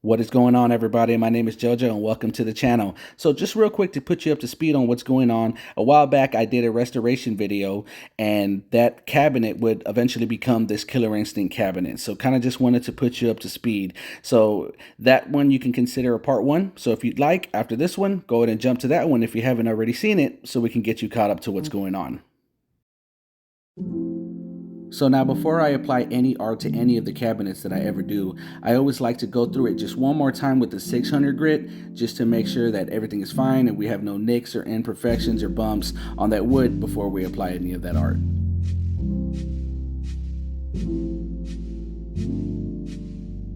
What is going on, everybody? My name is Jojo and welcome to the channel. So just real quick to put you up to speed on what's going on. A while back I did a restoration video and that cabinet would eventually become this Killer Instinct cabinet. So kind of just wanted to put you up to speed. So that one you can consider a part one. So if you'd like, after this one, go ahead and jump to that one if you haven't already seen it so we can get you caught up to what's going on. So now before I apply any art to any of the cabinets that I ever do, I always like to go through it just one more time with the 600 grit just to make sure that everything is fine and we have no nicks or imperfections or bumps on that wood before we apply any of that art.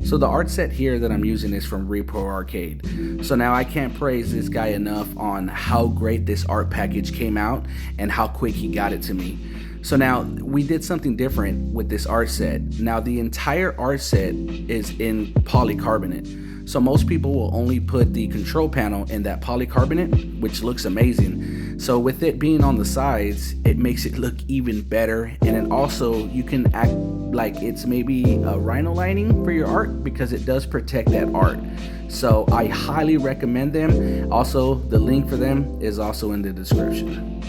So the art set here that I'm using is from Reproarcade. So now I can't praise this guy enough on how great this art package came out and how quick he got it to me. So now we did something different with this art set. Now the entire art set is in polycarbonate. So most people will only put the control panel in that polycarbonate, which looks amazing. So with it being on the sides, it makes it look even better. And then also you can act like it's maybe a rhino lining for your art because it does protect that art. So I highly recommend them. Also, the link for them is also in the description.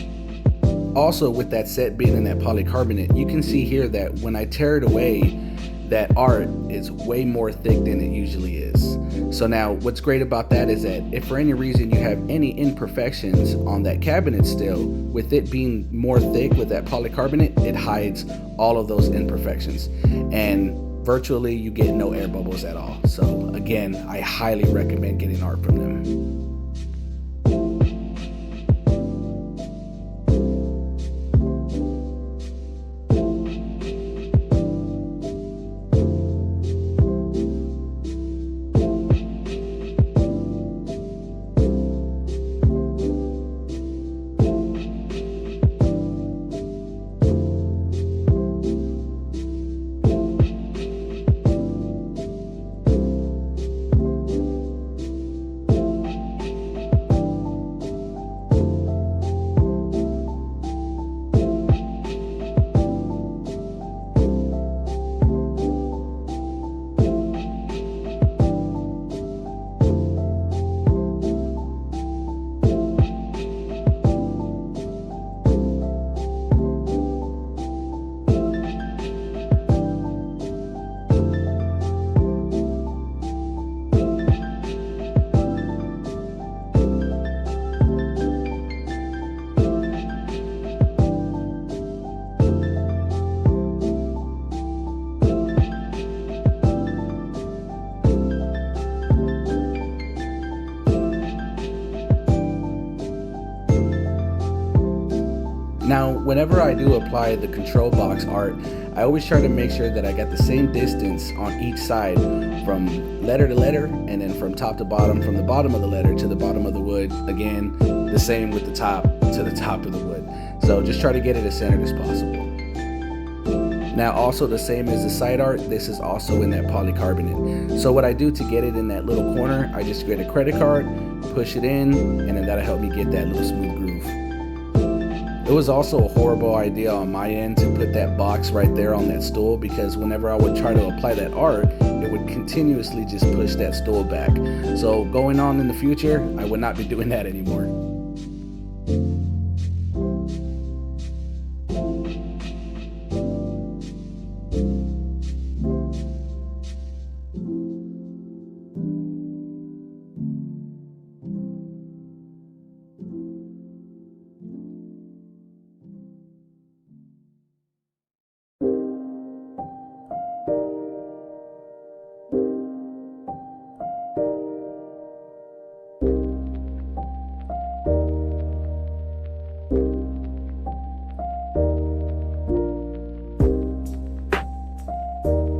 Also, with that set being in that polycarbonate, you can see here that when I tear it away, that art is way more thick than it usually is. So now what's great about that is that if for any reason you have any imperfections on that cabinet still, with it being more thick with that polycarbonate, it hides all of those imperfections. And virtually you get no air bubbles at all. So again, I highly recommend getting art from them. Now, whenever I do apply the control box art, I always try to make sure that I got the same distance on each side from letter to letter and then from top to bottom, from the bottom of the letter to the bottom of the wood. Again, the same with the top to the top of the wood. So just try to get it as centered as possible. Now also the same as the side art, this is also in that polycarbonate. So what I do to get it in that little corner, I just get a credit card, push it in, and then that'll help me get that little smooth groove. It was also a horrible idea on my end to put that box right there on that stool because whenever I would try to apply that art, it would continuously just push that stool back. So going on in the future, I would not be doing that anymore.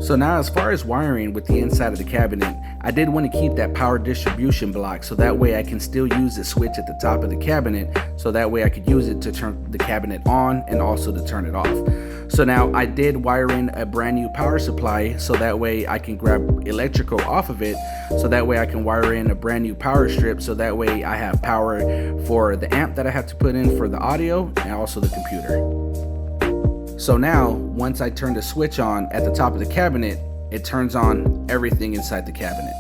So now as far as wiring with the inside of the cabinet, I did want to keep that power distribution block so that way I can still use the switch at the top of the cabinet, so that way I could use it to turn the cabinet on and also to turn it off. So now I did wire in a brand new power supply so that way I can grab electrical off of it, so that way I can wire in a brand new power strip, so that way I have power for the amp that I have to put in for the audio and also the computer. So now, once I turn the switch on at the top of the cabinet, it turns on everything inside the cabinet.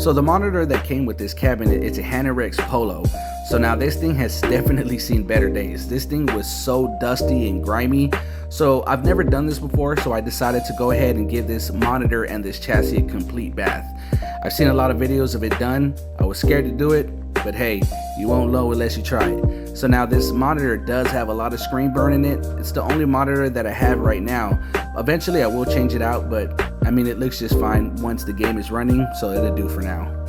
So the monitor that came with this cabinet, it's a Hanorex Polo. So now this thing has definitely seen better days. This thing was so dusty and grimy. So I've never done this before, so I decided to go ahead and give this monitor and this chassis a complete bath. I've seen a lot of videos of it done. I was scared to do it, but hey, you won't know unless you try it. So now this monitor does have a lot of screen burn in it. It's the only monitor that I have right now. Eventually I will change it out, but I mean, it looks just fine once the game is running, so it'll do for now.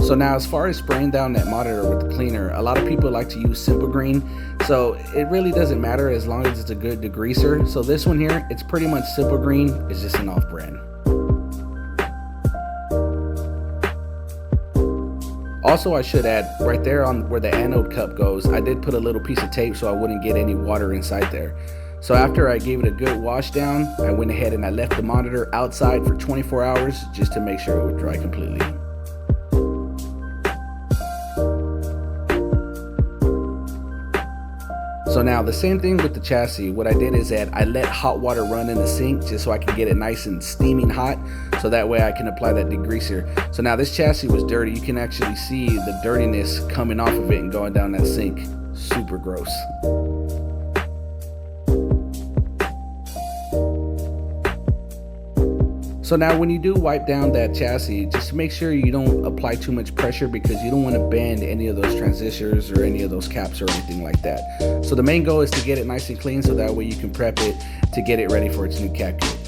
So now as far as spraying down that monitor with the cleaner, a lot of people like to use Simple Green. So it really doesn't matter as long as it's a good degreaser. So this one here, it's pretty much Simple Green. It's just an off-brand. Also, I should add, right there on where the anode cup goes, I did put a little piece of tape so I wouldn't get any water inside there. So after I gave it a good wash down, I went ahead and I left the monitor outside for 24 hours just to make sure it would dry completely. So now the same thing with the chassis. What I did is that I let hot water run in the sink just so I can get it nice and steaming hot, so that way I can apply that degreaser. So now this chassis was dirty. You can actually see the dirtiness coming off of it and going down that sink. Super gross. So now when you do wipe down that chassis, just make sure you don't apply too much pressure, because you don't want to bend any of those transistors or any of those caps or anything like that. So the main goal is to get it nice and clean, so that way you can prep it to get it ready for its new cat kit.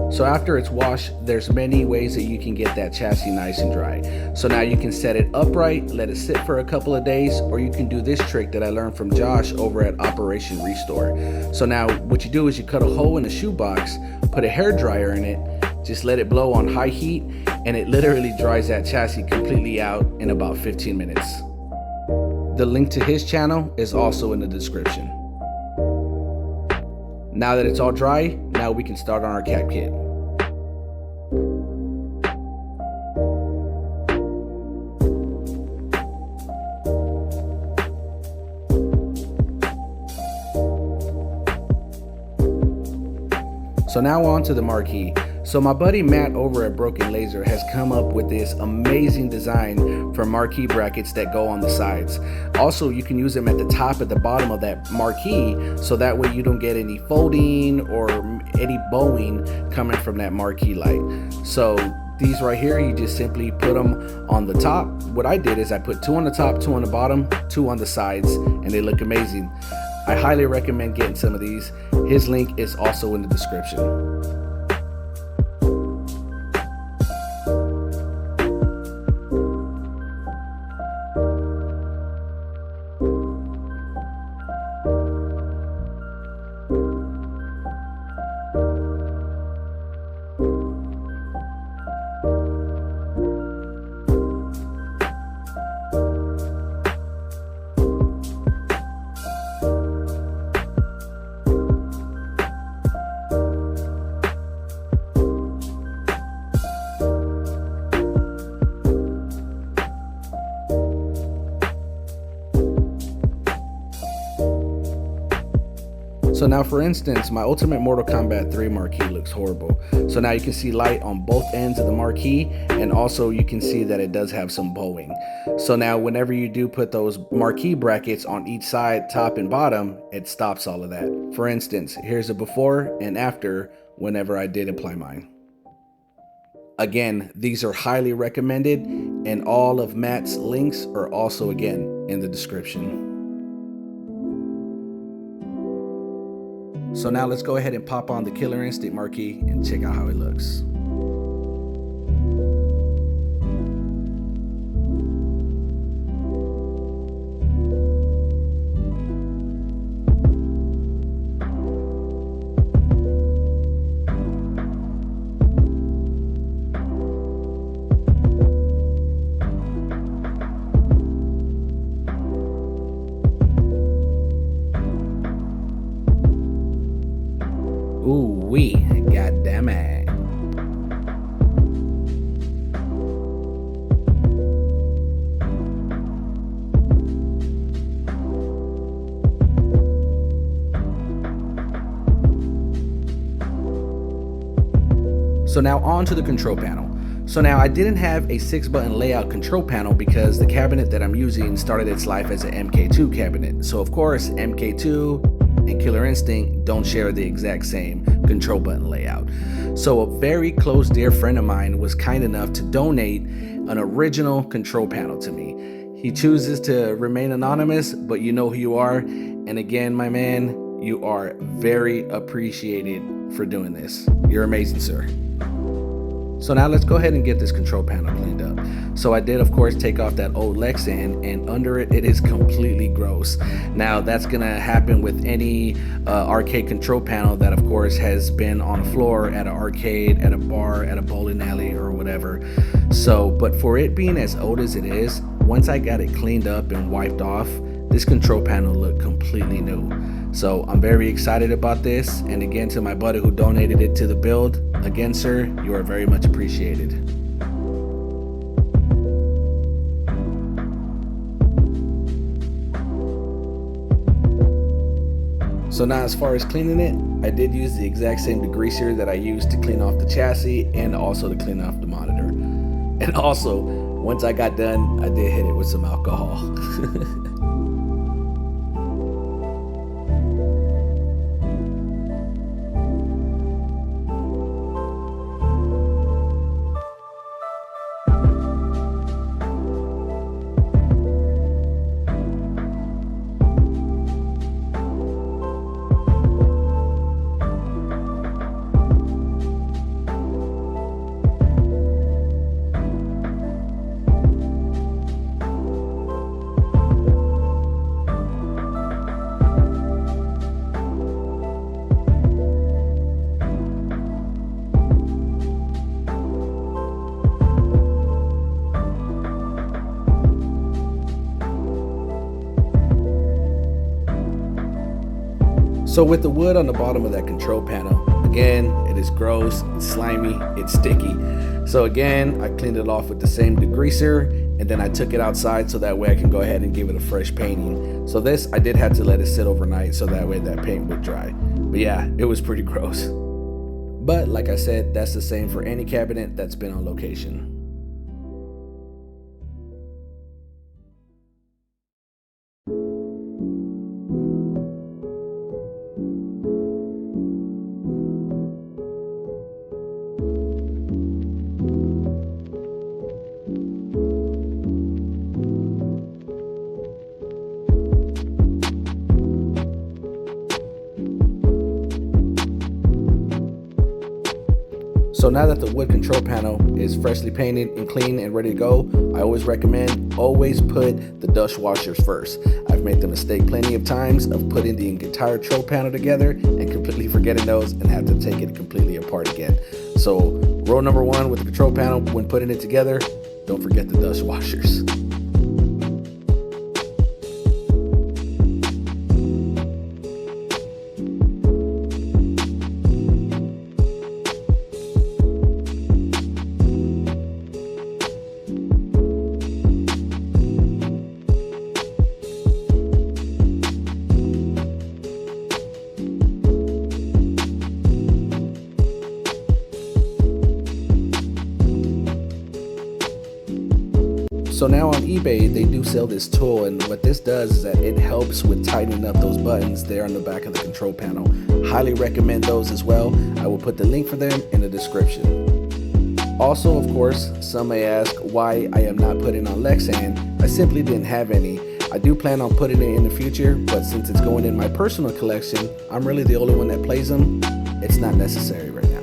So after it's washed, there's many ways that you can get that chassis nice and dry. So now you can set it upright, let it sit for a couple of days, or you can do this trick that I learned from Josh over at Operation Restore. So now what you do is you cut a hole in a shoebox, put a hair dryer in it, just let it blow on high heat, and it literally dries that chassis completely out in about 15 minutes. The link to his channel is also in the description. Now that it's all dry, now we can start on our cat kit. So now on to the marquee. So my buddy Matt over at Brokenlaser has come up with this amazing design for marquee brackets that go on the sides. Also, you can use them at the top, at the bottom of that marquee, so that way you don't get any folding or any bowing coming from that marquee light. So these right here, you just simply put them on the top. What I did is I put 2 on the top, 2 on the bottom, 2 on the sides, and they look amazing. I highly recommend getting some of these. His link is also in the description. So now for instance, my Ultimate Mortal Kombat 3 marquee looks horrible. So now you can see light on both ends of the marquee, and also you can see that it does have some bowing. So now whenever you do put those marquee brackets on each side, top and bottom, it stops all of that. For instance, here's a before and after whenever I did apply mine. Again, these are highly recommended, and all of Matt's links are also again in the description. So now let's go ahead and pop on the Killer Instinct marquee and check out how it looks. Ooh wee, goddamn it. So now on to the control panel. So now I didn't have a 6-button layout control panel because the cabinet that I'm using started its life as an MK2 cabinet. So of course MK2 and Killer Instinct don't share the exact same control button layout. So a very close dear friend of mine was kind enough to donate an original control panel to me. He chooses to remain anonymous, but you know who you are. And again, my man, you are very appreciated for doing this. You're amazing, sir. So now let's go ahead and get this control panel cleaned up. So I did, of course, take off that old Lexan, and under it, it is completely gross. Now that's gonna happen with any arcade control panel that, of course, has been on a floor at an arcade, at a bar, at a bowling alley, or whatever. So, but for it being as old as it is, once I got it cleaned up and wiped off, this control panel looked completely new. So I'm very excited about this. And again, to my buddy who donated it to the build, again, sir, you are very much appreciated. So now as far as cleaning it, I did use the exact same degreaser that I used to clean off the chassis and also to clean off the monitor. And also, once I got done, I did hit it with some alcohol. So with the wood on the bottom of that control panel, again, it is gross, it's slimy, it's sticky. So again, I cleaned it off with the same degreaser, and then I took it outside so that way I can go ahead and give it a fresh painting. So this, I did have to let it sit overnight so that way that paint would dry. But yeah, it was pretty gross. But like I said, that's the same for any cabinet that's been on location. So now that the wood control panel is freshly painted and clean and ready to go, I always recommend always put the dust washers first. I've made the mistake plenty of times of putting the entire control panel together and completely forgetting those and have to take it completely apart again. So rule number one with the control panel when putting it together, don't forget the dust washers. So now on eBay, they do sell this tool, and what this does is that it helps with tightening up those buttons there on the back of the control panel. Highly recommend those as well. I will put the link for them in the description. Also, of course, some may ask why I am not putting on Lexan. I simply didn't have any. I do plan on putting it in the future, but since it's going in my personal collection, I'm really the only one that plays them. It's not necessary right now.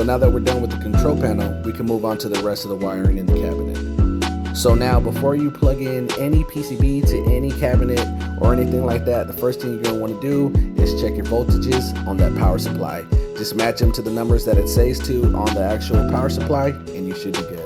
now that we're done with the control panel, we can move on to the rest of the wiring in the cabinet. So now, before you plug in any PCB to any cabinet or anything like that, the first thing you're going to want to do is check your voltages on that power supply. Just match them to the numbers that it says to on the actual power supply, and you should be good.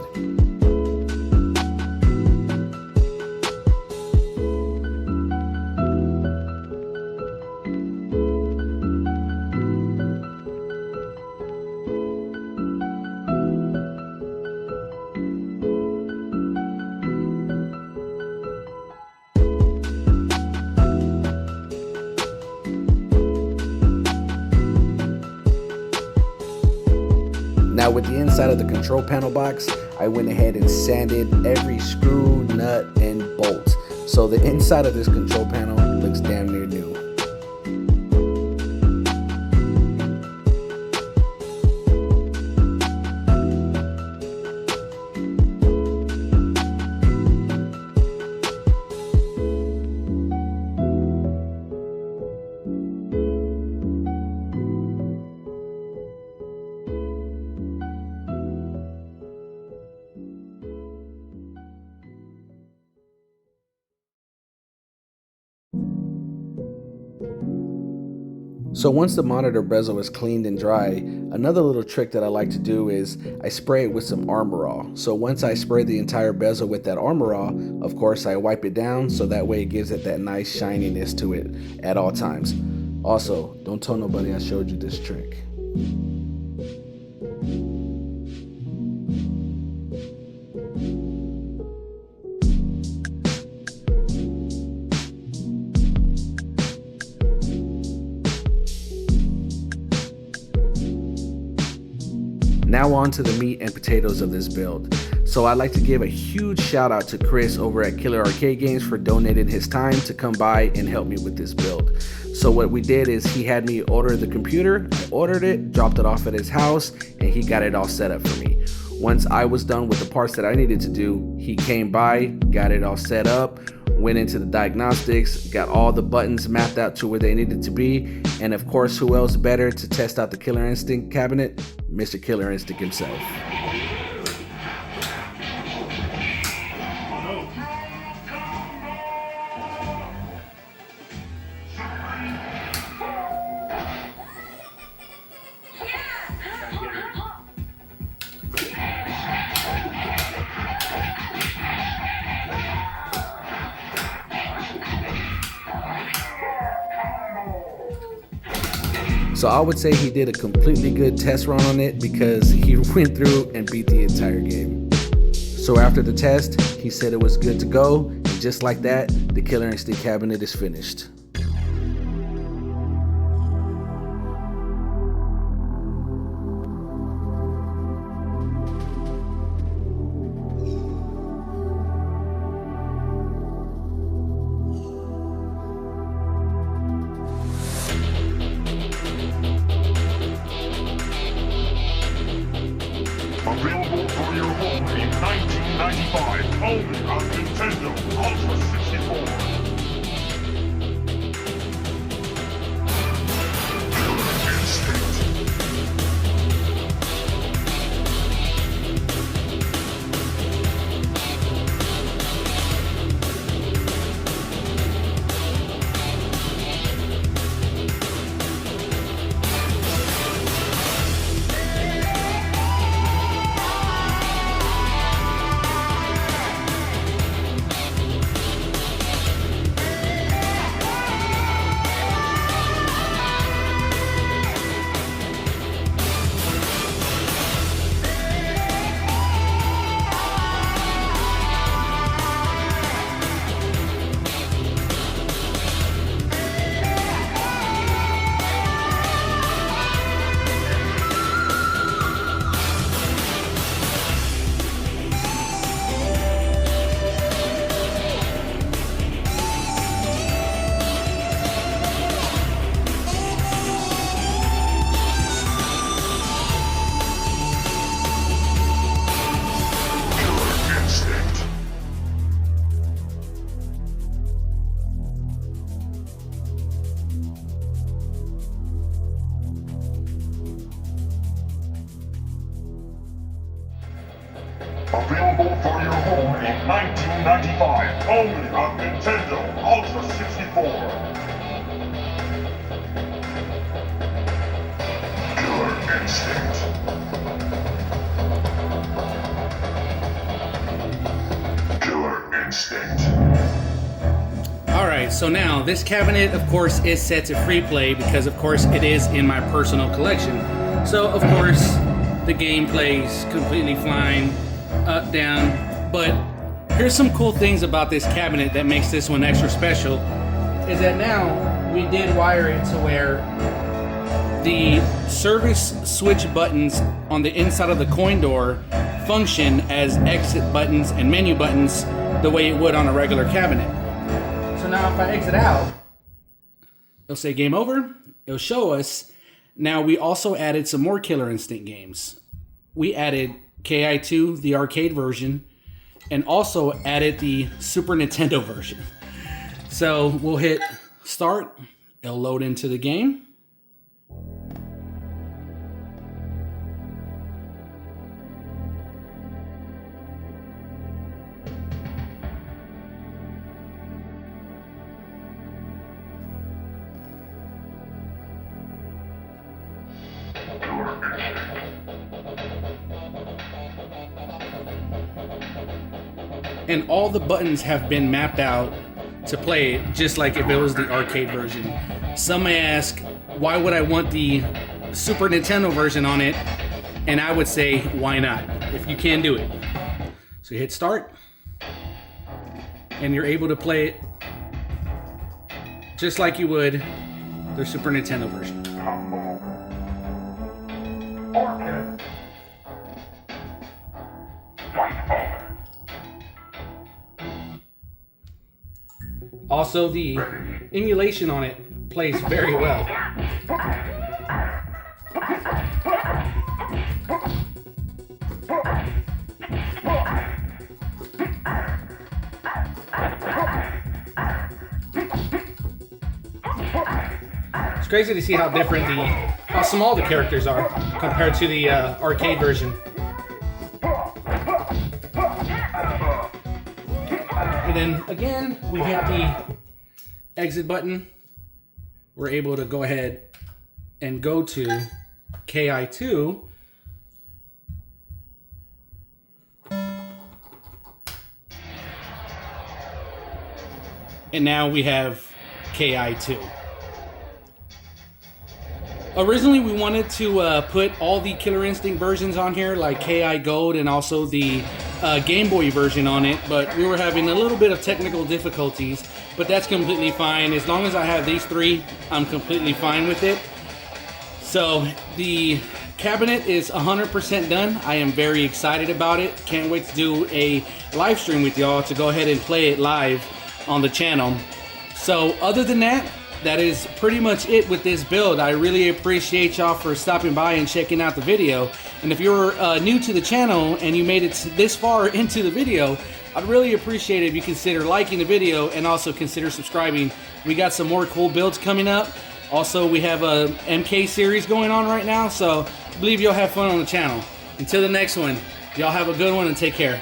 Now with the inside of the control panel box, I went ahead and sanded every screw, nut, and bolt. So the inside of this control panel looks damn near new. So once the monitor bezel is cleaned and dry, another little trick that I like to do is I spray it with some Armor-All. So once I spray the entire bezel with that Armor-All, of course I wipe it down so that way it gives it that nice shininess to it at all times. Also, don't tell nobody I showed you this trick. Now on to the meat and potatoes of this build. So I'd like to give a huge shout out to Chris over at Killer Arcade Games for donating his time to come by and help me with this build. So what we did is he had me order the computer, I ordered it, dropped it off at his house, and he got it all set up for me. Once I was done with the parts that I needed to do, he came by, got it all set up, went into the diagnostics, got all the buttons mapped out to where they needed to be, and of course, who else better to test out the Killer Instinct cabinet? Mr. Killer Instinct himself. So I would say he did a completely good test run on it because he went through and beat the entire game. So after the test, he said it was good to go, and just like that, the Killer Instinct cabinet is finished. Available for your home in 1995, only on Nintendo Ultra 64. $19.95 only on Nintendo Ultra 64. Killer Instinct. Killer Instinct. Alright, so now this cabinet of course is set to free play because of course it is in my personal collection. So of course the game plays completely fine, up, down, but here's some cool things about this cabinet that makes this one extra special, is that now we did wire it to where the service switch buttons on the inside of the coin door function as exit buttons and menu buttons the way it would on a regular cabinet. So now if I exit out, it'll say game over, it'll show us. Now we also added some more Killer Instinct games. We added KI2, the arcade version, and also added the Super Nintendo version. So we'll hit start, it'll load into the game. And all the buttons have been mapped out to play it just like if it was the arcade version. Some may ask, why would I want the Super Nintendo version on it? And I would say, why not? If you can do it. So you hit start, and you're able to play it just like you would the Super Nintendo version. Orchid. White Bowler. Also, the emulation on it plays very well. It's crazy to see how different how small the characters are compared to the arcade version. And then again, we hit the exit button. We're able to go ahead and go to KI2. And now we have KI2. Originally, we wanted to put all the Killer Instinct versions on here, like KI Gold and also the Game Boy version on it, but we were having a little bit of technical difficulties, but that's completely fine. As long as I have these three, I'm completely fine with it. So the cabinet is 100% done. I am very excited about it. Can't wait to do a live stream with y'all to go ahead and play it live on the channel. So other than that, that is pretty much it with this build. I really appreciate y'all for stopping by and checking out the video. And if you're new to the channel and you made it this far into the video, I'd really appreciate it if you consider liking the video and also consider subscribing. We got some more cool builds coming up. Also, we have a MK series going on right now, so I believe you'll have fun on the channel. Until the next one, y'all have a good one and take care.